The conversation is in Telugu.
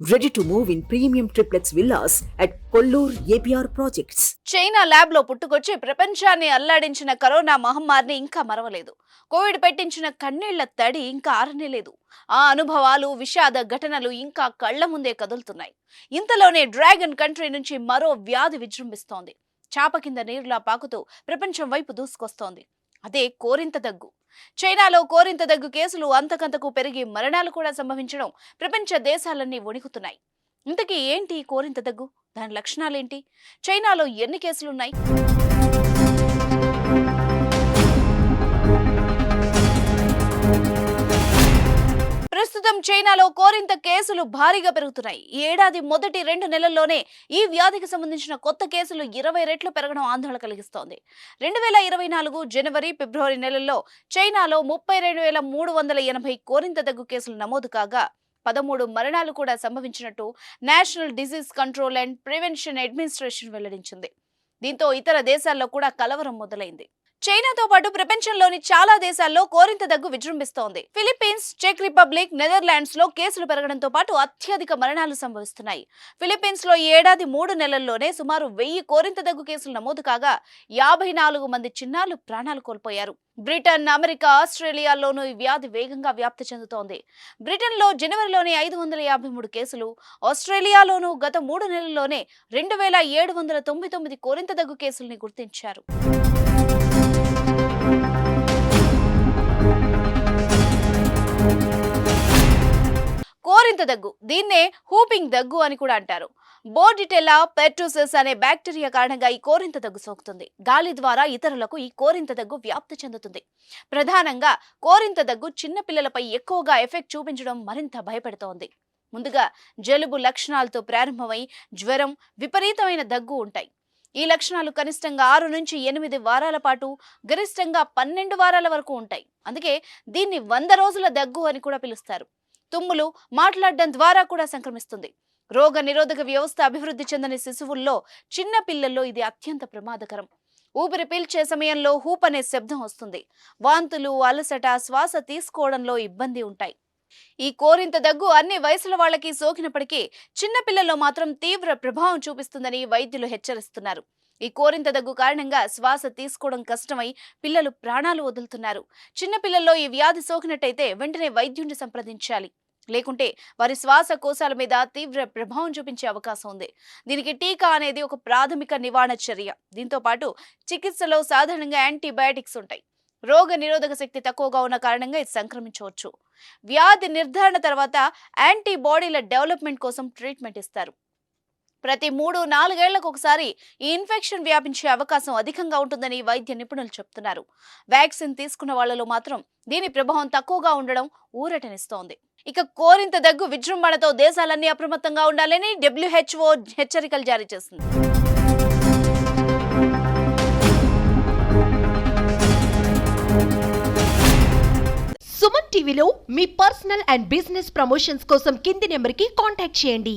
Ready to move in premium triplex villas at Kollur APR projects. China lab లో పుట్టుకొచ్చి ప్రపంచాన్ని అల్లాడించిన కరోనా మహమ్మారిని ఇంకా మరవలేదు. కోవిడ్ పెట్టించిన కన్నీళ్ల తడి ఇంకా ఆరనేలేదు. ఆ అనుభవాలు, విషాద ఘటనలు ఇంకా కళ్ల ముందే కదులుతున్నాయి. ఇంతలోనే డ్రాగన్ కంట్రీ నుంచి మరో వ్యాధి విజృంభిస్తోంది. చాప కింద నీరులా పాకుతూ ప్రపంచం వైపు దూసుకొస్తోంది. అదే కోరింత దగ్గు. చైనాలో కోరింత దగ్గు కేసులు అంతకంతకు పెరిగి మరణాలు కూడా సంభవించడం ప్రపంచ దేశాలన్నీ వణికుతున్నాయి. ఇంతకీ ఏంటి కోరింత దగ్గు? దాని లక్షణాలేంటి? చైనాలో ఎన్ని కేసులున్నాయి? ప్రస్తుతం చైనాలో కోరింత కేసులు భారీగా పెరుగుతున్నాయి. ఈ ఏడాది మొదటి 2 నెలల్లోనే ఈ వ్యాధికి సంబంధించిన కొత్త కేసులు 20 రెట్లు పెరగడం ఆందోళన కలిగిస్తోంది. 2024 జనవరి, ఫిబ్రవరి నెలల్లో చైనాలో 32,380 కోరింత దగ్గు కేసులు నమోదు కాగా 13 మరణాలు కూడా సంభవించినట్టు National Disease Control and Prevention Administration వెల్లడించింది. దీంతో ఇతర దేశాల్లో కూడా కలవరం మొదలైంది. చైనాతో పాటు ప్రపంచంలోని చాలా దేశాల్లో కోరింత దగ్గు విజృంభిస్తోంది. ఫిలిప్పీన్స్, చెక్ రిపబ్లిక్, నెదర్లాండ్స్ లో కేసులు పెరగడంతో పాటు అత్యధిక మరణాలు సంభవిస్తున్నాయి. ఫిలిప్పీన్స్ లో ఈ ఏడాది 3 నెలల్లోనే సుమారు 1000 కోరింత దగ్గు కేసులు నమోదు కాగా 54 మంది చిన్నారులు ప్రాణాలు కోల్పోయారు. బ్రిటన్, అమెరికా, ఆస్ట్రేలియాల్లోనూ ఈ వ్యాధి వేగంగా వ్యాప్తి చెందుతోంది. బ్రిటన్లో జనవరిలోనే 553 కేసులు, ఆస్ట్రేలియాలోనూ గత 3 నెలల్లోనే 2799 కోరింత దగ్గు కేసుల్ని గుర్తించారు. కోరింత దగ్గు, దీన్నే హూపింగ్ దగ్గు అని కూడా అంటారు. బోర్డిటెల్లా పెర్టుసిస్ అనే బ్యాక్టీరియా కారణంగా ఈ కోరింత దగ్గు సోకుతుంది. గాలి ద్వారా ఇతరులకు ఈ కోరింత దగ్గు వ్యాప్తి చెందుతుంది. ప్రధానంగా కోరింత దగ్గు చిన్న పిల్లలపై ఎక్కువగా ఎఫెక్ట్ చూపించడం మరింత భయపెడుతోంది. ముందుగా జలుబు లక్షణాలతో ప్రారంభమై జ్వరం, విపరీతమైన దగ్గు ఉంటాయి. ఈ లక్షణాలు కనిష్టంగా 6 నుంచి 8 వారాల పాటు, గరిష్టంగా 12 వారాల వరకు ఉంటాయి. అందుకే దీన్ని 100 రోజుల దగ్గు అని కూడా పిలుస్తారు. తుమ్ములు, మాట్లాడడం ద్వారా కూడా సంక్రమిస్తుంది. రోగ నిరోధక వ్యవస్థ అభివృద్ధి చెందని శిశువుల్లో, చిన్న పిల్లల్లో ఇది అత్యంత ప్రమాదకరం. ఊపిరి పీల్చే సమయంలో హూప్ అనే శబ్దం వస్తుంది. వాంతులు, అలసట, శ్వాస తీసుకోవడంలో ఇబ్బంది ఉంటాయి. ఈ కోరింత దగ్గు అన్ని వయసుల వాళ్ళకి సోకినప్పటికీ చిన్న పిల్లల్లో మాత్రం తీవ్ర ప్రభావం చూపిస్తుందని వైద్యులు హెచ్చరిస్తున్నారు. ఈ కోరింత దగ్గు కారణంగా శ్వాస తీసుకోవడం కష్టమై పిల్లలు ప్రాణాలు వదులుతున్నారు. చిన్న పిల్లల్లో ఈ వ్యాధి సోకినట్టయితే వెంటనే వైద్యుడిని సంప్రదించాలి. లేకుంటే వారి శ్వాసకోశాల మీద తీవ్ర ప్రభావం చూపించే అవకాశం ఉంది. దీనికి టీకా అనేది ఒక ప్రాథమిక నివారణ చర్య. దీంతో పాటు చికిత్సలో సాధారణంగా యాంటీబయాటిక్స్ ఉంటాయి. రోగ నిరోధక శక్తి తక్కువగా ఉన్న కారణంగా ఇది సంక్రమించవచ్చు. వ్యాధి నిర్ధారణ తర్వాత యాంటీబాడీల డెవలప్మెంట్ కోసం ట్రీట్మెంట్ ఇస్తారు. ప్రతి 3-4 ఏళ్లకు ఒకసారి ఈ ఇన్ఫెక్షన్ వ్యాపించే అవకాశం అధికంగా ఉంటుందని వైద్య నిపుణులు చెప్తున్నారు. వ్యాక్సిన్ తీసుకున్న వాళ్లలో మాత్రం దీని ప్రభావం తక్కువగా ఉండడం ఊరటనిస్తోంది. ఇక కోరింత దగ్గు విజృంభణతో దేశాలన్నీ అప్రమత్తంగా ఉండాలని WHO హెచ్చరికలు జారీ చేసింది. సుమన్ టీవీలో మీ పర్సనల్ అండ్ బిజినెస్ ప్రమోషన్స్ కోసం కింది నెంబర్కి కాంటాక్ట్ చేయండి.